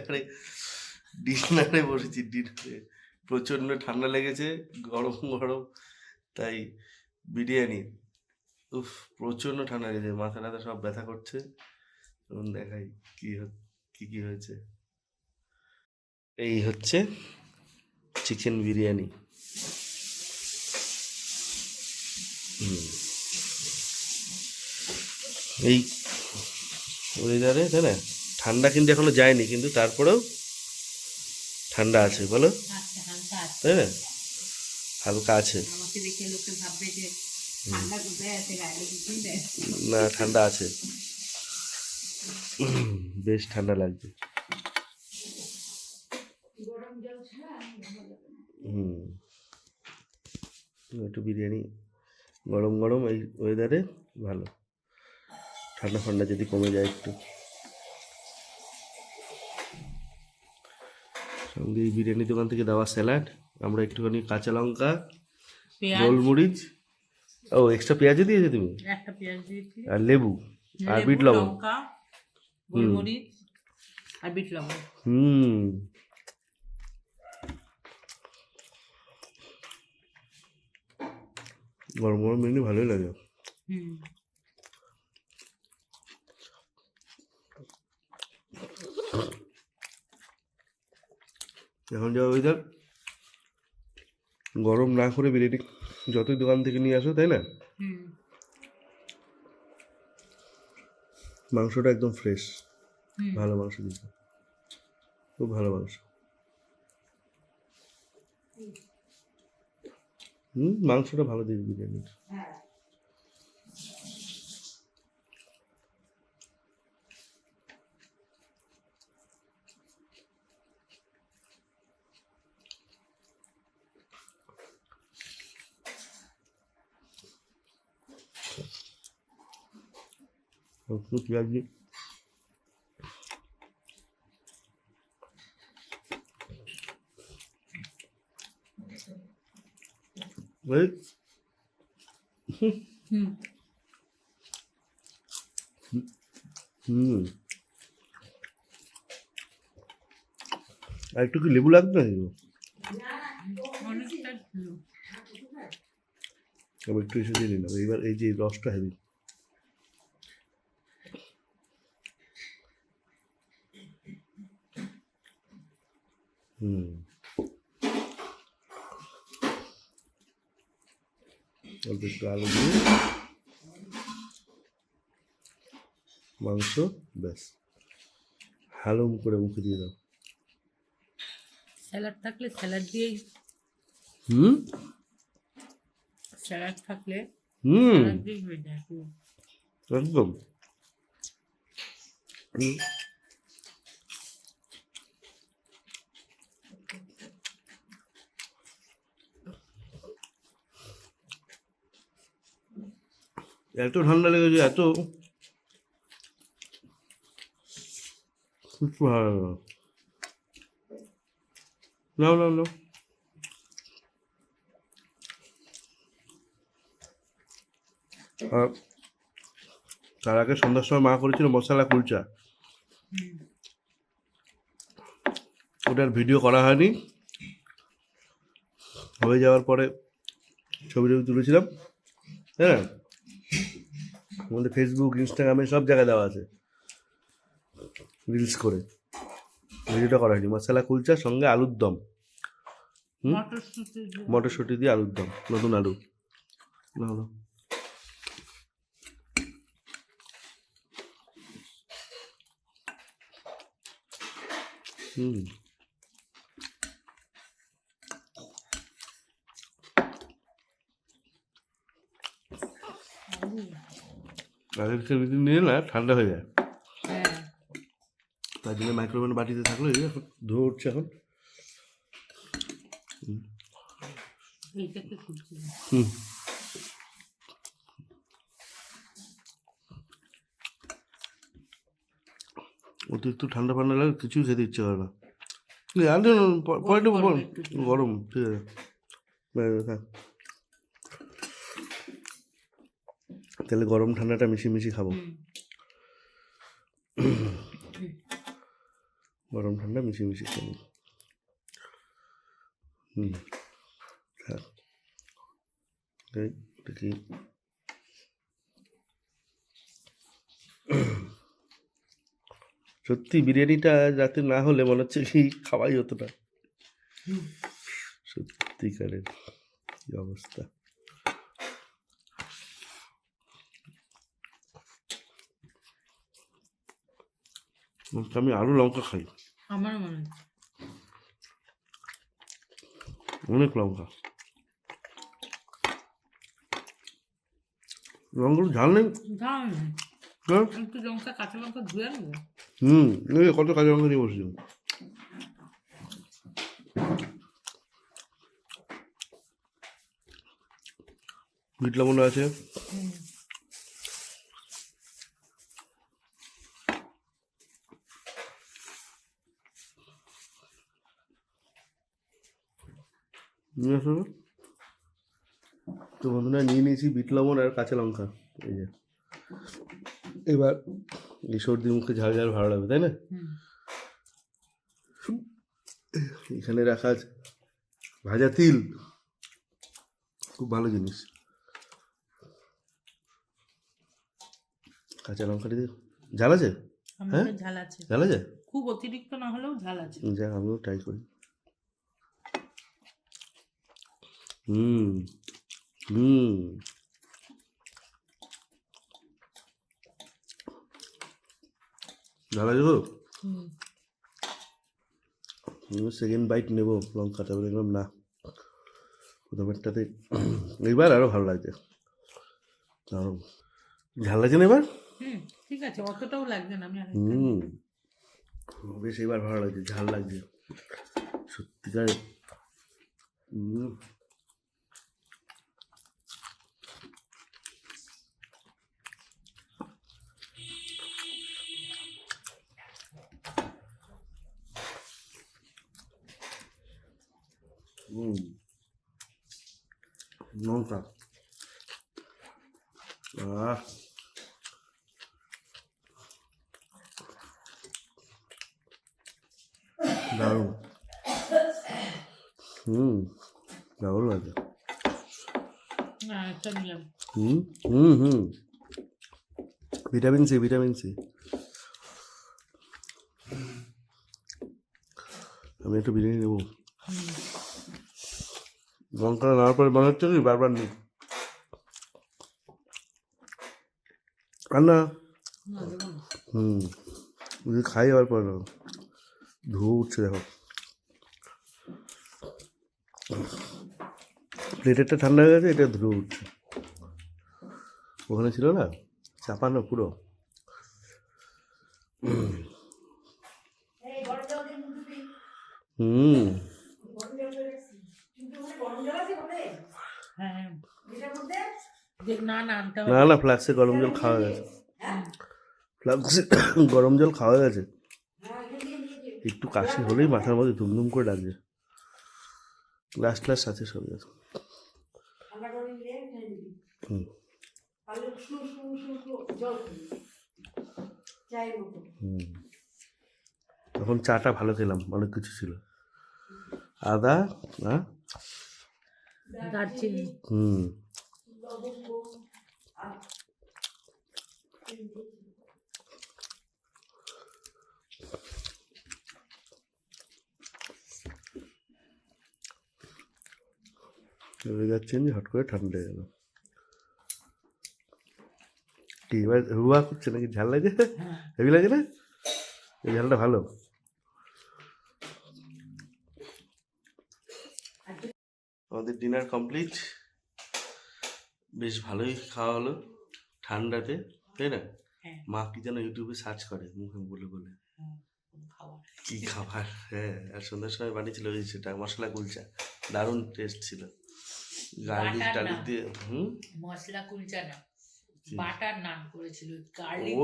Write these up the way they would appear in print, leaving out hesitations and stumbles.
আরে ডিনারে বসেছি, ডিনারে প্রচণ্ড ঠান্ডা লেগেছে, গরম গরম, তাই বিরিয়ানি। উফ, প্রচণ্ড ঠান্ডা লেগেছে, মাথা টাথা সব ব্যথা করছে। এখন দেখাই কি কি হয়েছে। এই হচ্ছে চিকেন বিরিয়ানি। এই ওয়েদারে, তাই না? ঠান্ডা কিন্তু এখনো যায়নি, কিন্তু তারপরেও ঠান্ডা আছে, বলো, আচ্ছা, হালকা আছে। তাই না? হালকা আছে। আমাকে দেখে লোকে ভাববে যে ঠান্ডা কোথায় আছে, গায়ে কিছুই নেই। না, ঠান্ডা আছে, বেশ ঠান্ডা লাগছে। গরম জল ছাড়া হুম, একটু বিরিয়ানি গরম গরম এই ওয়েদারে ভালো। ঠান্ডা ঠান্ডা যদি কমে যায় একটু, সঙ্গে এই বিরিয়ানি দোকান থেকে দেওয়া স্যালাড, আমরা একটুখানি কাঁচা লঙ্কা, পেঁয়াজ, গোলমরিচ, ও এক্সট্রা পেঁয়াজও দিয়েছো তুমি, একটা পেঁয়াজ দিয়েছি, আর লেবু, আর বিট লবণ। লঙ্কা, গোলমরিচ আর বিট লবণ। হুম, গরম গরম বিরিয়ানি ভালোই লাগে। হুম, এখন যা ওয়েদার, গরম না করে বিরিয়ানি যতই দোকান থেকে নিয়ে আসো, তাই না? হুম, মাংসটা একদম ফ্রেশ, হুম। ভালো মাংস দিচ্ছে, খুব ভালো মাংস। মাংসটা ভালো দিয়েছে বিরিয়ানির। হ্যাঁ, একটু পেঁয়াজ দিই। এই, হুম। হুম, আর একটু কি লেবু লাগবে নাকি গো? অনেকটা ছিল। আমি একটু এসে দিয়ে নিলাম, এইবার এই যে রসটা হেভি। হুম, অল্প একটু আলু দিয়ে মাংস, ব্যাস, হালুম করে মুখে দিয়ে দাও। স্যালাড থাকলে স্যালাড দিয়েই, হুম স্যালাড থাকলে হুম স্যালাড দিয়েই হয়ে যায়। হুম। একদম। এত ঠান্ডা লেগেছে, এত খুব ভালো লাগলো। নাও নাও নাও। আর তার আগে সন্ধ্যার সময় মা করেছিল মশলা কুলচা, ওটার ভিডিও করা হয়নি, হয়ে যাওয়ার পরে ছবি টবি তুলেছিলাম, হ্যাঁ, আমাদের ফেসবুক ইনস্টাগ্রামে সব জায়গায় দেওয়া আছে, রিলস করে। ভিডিওটা করা হয়নি। মশলা কুলচার সঙ্গে আলুর দম, মটরশুঁটি দিয়ে মটরশুঁটি দিয়ে আলুর দম, নতুন আলু। না না, হুম, আগের খেয়ে নিয়ে না ঠান্ডা হয়ে যায়, হ্যাঁ, তার জন্য মাইক্রোওভেন বাটিতে থাকলো, এই এখন ধুয়ে উঠছে এখন। এইটাকে খুঁজছি। হুম, অতিরিক্ত ঠান্ডা ফান্ডা লাগে, কিছুই খেতে ইচ্ছে করে না। আনতে পরে নেবো, গরম, ঠিক আছে, হ্যাঁ, তাহলে গরম ঠান্ডাটা মিশিয়ে মিশিয়ে খাবো। হুম। গরম ঠান্ডা মিশিয়ে মিশিয়ে খেয়ে নিই। থাক। দেখি সত্যি বিরিয়ানিটা রাতে না হলে মনে হচ্ছে কি খাওয়াই হতো না, সত্যিকারের কি অবস্থা। আমি আরো লঙ্কা খাই, আমার মনে হয় অনেক লঙ্কা। লঙ্কার ঝাল নেই। ঝাল নেই, হ্যাঁ? একটু লঙ্কা কাঁচা লঙ্কা ধুয়ে নেবো। এই যে কত কাঁচা লঙ্কা নিয়ে বসছি। বিট লবণ আছে, নিয়ে আসো। তো বন্ধুরা নিয়ে নিয়েছি বিট লবণ আর কাঁচা লঙ্কা। এই যে এবার এই সর্দি মুখে ঝাল ঝাল ভালো লাগবে, তাই না? এখানে রাখা আছে ভাজা তিল, খুব ভালো জিনিস। কাঁচা লঙ্কা দিয়ে ঝাল আছে, হ্যাঁ ঝাল আছে, ঝাল আছে, খুব অতিরিক্ত না হলেও ঝাল আছে। যাক আমিও ট্রাই করি। হুম হুম ঝাল আছে গো। সেকেন্ড বাইট নেবো লঙ্কা, তারপরে দেখলাম না, প্রথমেরটাতে এইবার আরো ভালো লাগছে। দারুণ ঝাল লাগছে না এবার। ঠিক আছে, অতটাও লাগবে না। আমি বেশ এবার ভালো লাগছে, ঝাল লাগছে সত্যিকার। লঙ্কা দারুণ, দারুণ লাগছে। Vitamin C, vitamin C. আমি একটু বিরিয়ানি নেবো। লঙ্কা নেওয়ার পরে মনে হচ্ছে কি বারবার নেই আর না। যদি খাই আবার পরে ধুয়ে উঠছে, দেখো প্লেটেরটা ঠান্ডা হয়ে গেছে, এটা ধুয়ে উঠছে। ওখানে ছিল না চাপানো পুরো। না না ফ্লাক্সে গরম জল খাওয়া গেছে, ফ্লাক্সে গরম জল খাওয়া গেছে। একটু কাশি হলেই মাথার মধ্যে ধুমধুম করে ডাকছে। গ্লাস ক্লাস আছে সব আছে। তখন চাটা ভালো খেলাম, অনেক কিছু ছিল, আদা দারচিনি। যাচ্ছেন হট করে ঠান্ডা হয়ে গেল। কি এবার হুয়া করছে নাকি? ঝাল লাগে, হেভি লাগে না? এই ঝালটা ভালো। আমাদের ডিনার কমপ্লিট, বেশ ভালোই খাওয়া হলো ঠান্ডাতে, তাই না? মা কি যেন ইউটিউবে সার্চ করে মুখে বলে বলে কি খাবার। হ্যাঁ, আর সন্ধ্যার সময় বানিয়েছিল ওই সেটা মশলা কুলচা, দারুণ টেস্ট ছিল। গার্লিক টার্লিক দিয়ে মশলা কুলচা না, বাটার নান করেছিল।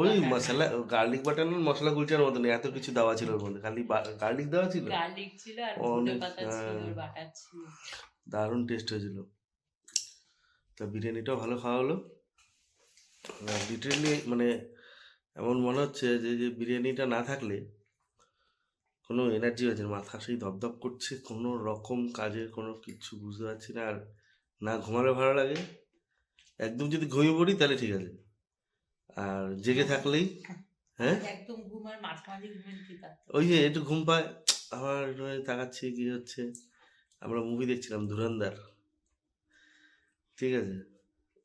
ওই মশলা গার্লিক বাটার নান মশলা কুলচার মতন, এত কিছু দেওয়া ছিল ওর মধ্যে, খালি গার্লিক দেওয়া ছিল, গার্লিক ছিল আর ধনে পাতা ছিল, বাটার ছিল, দারুণ টেস্ট হয়েছিল। তা বিরিয়ানিটাও ভালো খাওয়া হলো। লিটারেলি মানে এমন মনে হচ্ছে যে বিরিয়ানিটা না থাকলে কোনো এনার্জি আছে না, মাথা সেই ধপধপ করছে, কোনো রকম কাজের কোনো কিছু বুঝতে পারছি না। আর না ঘুমালে ভালো লাগে, একদম যদি ঘুমিয়ে পড়ি তাহলে ঠিক আছে, আর জেগে থাকলেই হ্যাঁ একদম ঘুমার মাঝামাঝি ঘুমের ঠিক আছে। ওই যে একটু ঘুম পায়, আমার একটু তাকাচ্ছি কি হচ্ছে। আমরা মুভি দেখছিলাম ধুরন্ধর, ঠিক আছে।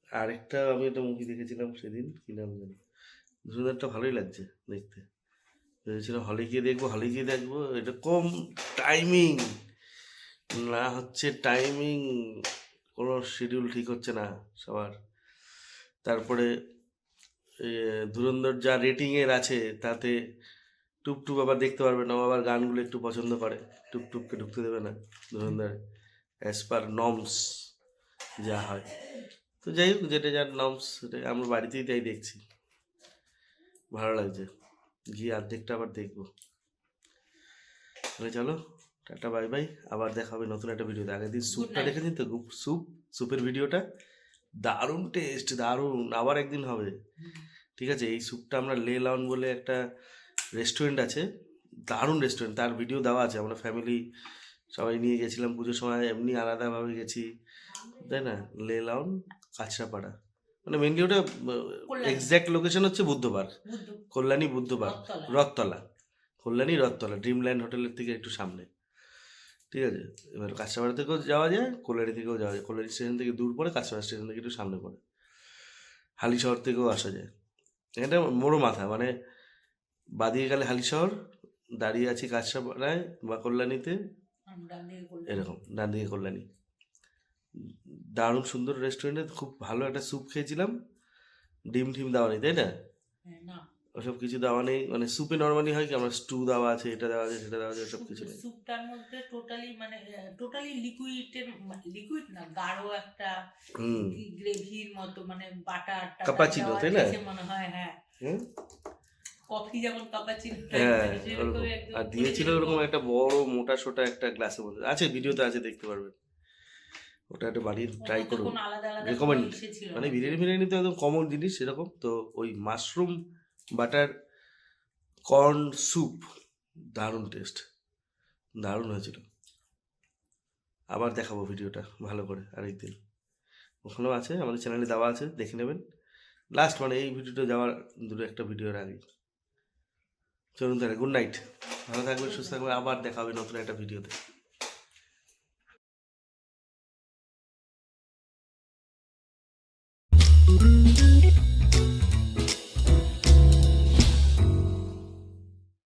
আরেকটা আমি একটা মুভি দেখেছিলাম সেদিন, কি নাম জানি, ধুরন্ধরটা ভালোই লাগছে দেখতে। ভেবেছিলাম হলে গিয়ে দেখবো, এরকম টাইমিং না হচ্ছে, টাইমিং কোনো শিডিউল ঠিক হচ্ছে না সবার। তারপরে ধুরন্ধর যা রেটিংয়ের আছে তাতে টুপটুপ আবার দেখতে পারবে না, ও আবার গানগুলো একটু পছন্দ করে, টুপটুপকে ঢুকতে দেবে না ধুরন্ধর, অ্যাজ পার নর্মস যা হয়। তো যাই হোক, যেটা যার নর্মস সেটাই, আমরা বাড়িতেই তাই দেখছি, ভালো লাগছে, গিয়ে অর্ধেকটা আবার দেখবো। তাহলে চলো, টাটা বাই বাই, আবার দেখা হবে নতুন একটা ভিডিওতে। আগের দিন স্যুপটা night. দেখেছেন তো, স্যুপের ভিডিওটা দারুণ টেস্ট, দারুণ, আবার একদিন হবে, ঠিক আছে। এই স্যুপটা আমরা লে লাউন বলে একটা রেস্টুরেন্ট আছে, দারুণ রেস্টুরেন্ট, তার ভিডিও দেওয়া আছে। আমরা ফ্যামিলি সবাই নিয়ে গেছিলাম পুজোর সময়, এমনি আলাদাভাবে গেছি, তাই না। লে লাউন, কাঁচরাপাড়া, মানে মেনলি ওটা কল্যাণী। এক্স্যাক্ট লোকেশন হচ্ছে বুদ্ধবার, বুদ্ধ কল্যাণী বুদ্ধবার, রথতলা। রথতলা, কল্যাণী রথতলা, ড্রিমল্যান্ড হোটেলের থেকে একটু সামনে, ঠিক আছে। এবার কাঁচরাপাড়া থেকেও যাওয়া যায়, কল্যাণী থেকেও যাওয়া যায়, কল্যাণী স্টেশন থেকে দূর পড়ে, কাঁচরাপাড়া স্টেশন থেকে একটু সামনে পড়ে, হালিশহর থেকেও আসা যায়। এটা মোড়ো মাথা, মানে বাদিকে গেলে হালিশহর, দাঁড়িয়ে আছি কাঁচরাপাড়ায় বা কল্যাণীতে, ডান দিকে কল্যাণী। এরকম ডান দিকে কল্যাণী। দারুণ সুন্দর রেস্টুরেন্টে খুব ভালো একটা স্যুপ খেয়েছিলাম, ডিম টিম দেওয়া নেই, তাই না, হ্যাঁ, না ওসব কিছু দেওয়া নেই। মানে স্যুপে নর্মালি হয় কি, আমরা স্টু দেওয়া আছে, এটা দেওয়া আছে, সেটা দেওয়া আছে, ওসব কিছু নেই। স্যুপটার মধ্যে টোটালি মানে টোটালি লিকুইড না, গাঢ় একটা হুম, গ্রেভির মতো, মানে বাটারটা কাপাচিনো, তাই না? মনে হয়। হ্যাঁ, হুম, কফি যেমন কাপাচিনো হ্যাঁ সেরকম ওরকম। একদম আর দিয়েছিল ওরকম একটা বড় মোটা সোটা একটা গ্লাসের মধ্যে, আছে ভিডিওতে আছে, দেখতে পারবেন। ওটা একটা বাড়ির ট্রাই করুন, কোনো আলাদা আলাদা রেকমেন্ড। কোনো ইসে ছিল মানে না। বিরিয়ানি তো একদম কমন জিনিস সেরকম, তো ওই মাশরুম বাটার কর্ন স্যুপ, দারুণ টেস্ট, দারুণ হয়েছিল। আবার দেখাবো ভিডিওটা ভালো করে আরেকদিন, ওখানেও আছে, আমাদের চ্যানেলে দেওয়া আছে, দেখে নেবেন। লাস্ট মানে এই ভিডিওটা যাওয়ার দুটো একটা ভিডিওর আগে। চলুন তাহলে, গুড নাইট, ভালো থাকবেন, সুস্থ থাকবেন, আবার দেখা হবে নতুন একটা ভিডিওতে।